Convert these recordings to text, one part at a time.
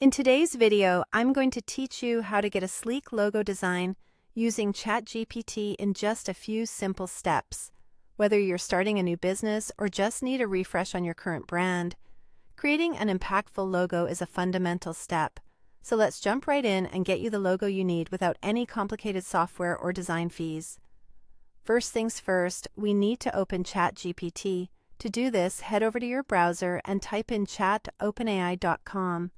In today's video, I'm going to teach you how to get a sleek logo design using ChatGPT in just a few simple steps. Whether you're starting a new business or just need a refresh on your current brand, creating an impactful logo is a fundamental step. So let's jump right in and get you the logo you need without any complicated software or design fees. First things first, we need to open ChatGPT. To do this, head over to your browser and type in chat.openai.com.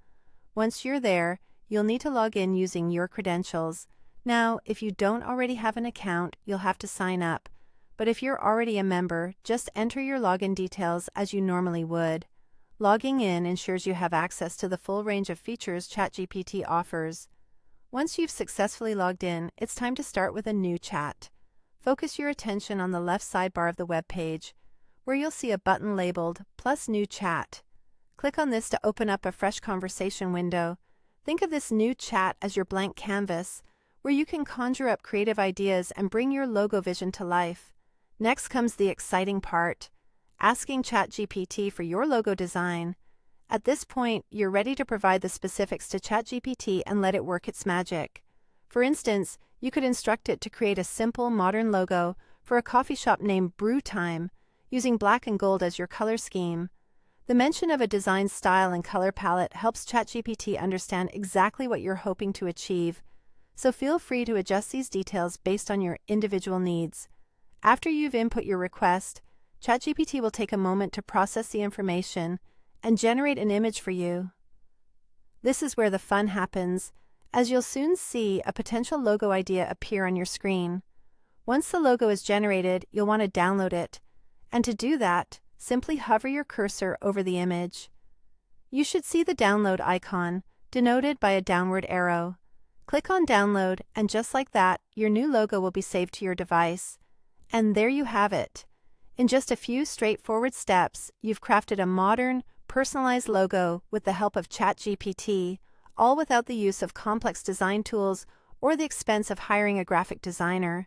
Once you're there, you'll need to log in using your credentials. Now, if you don't already have an account, you'll have to sign up. But if you're already a member, just enter your login details as you normally would. Logging in ensures you have access to the full range of features ChatGPT offers. Once you've successfully logged in, it's time to start with a new chat. Focus your attention on the left sidebar of the web page, where you'll see a button labeled Plus New Chat. Click on this to open up a fresh conversation window. Think of this new chat as your blank canvas, where you can conjure up creative ideas and bring your logo vision to life. Next comes the exciting part, asking ChatGPT for your logo design. At this point, you're ready to provide the specifics to ChatGPT and let it work its magic. For instance, you could instruct it to create a simple, modern logo for a coffee shop named Brew Time, using black and gold as your color scheme. The mention of a design style and color palette helps ChatGPT understand exactly what you're hoping to achieve, so feel free to adjust these details based on your individual needs. After you've input your request, ChatGPT will take a moment to process the information and generate an image for you. This is where the fun happens, as you'll soon see a potential logo idea appear on your screen. Once the logo is generated, you'll want to download it, and to do that, simply hover your cursor over the image. You should see the download icon, denoted by a downward arrow. Click on Download, and just like that, your new logo will be saved to your device. And there you have it. In just a few straightforward steps, you've crafted a modern, personalized logo with the help of ChatGPT, all without the use of complex design tools or the expense of hiring a graphic designer.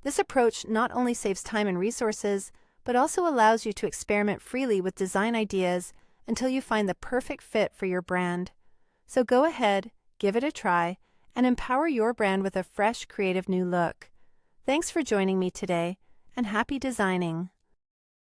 This approach not only saves time and resources, but also allows you to experiment freely with design ideas until you find the perfect fit for your brand. So go ahead, give it a try, and empower your brand with a fresh, creative new look. Thanks for joining me today, and happy designing!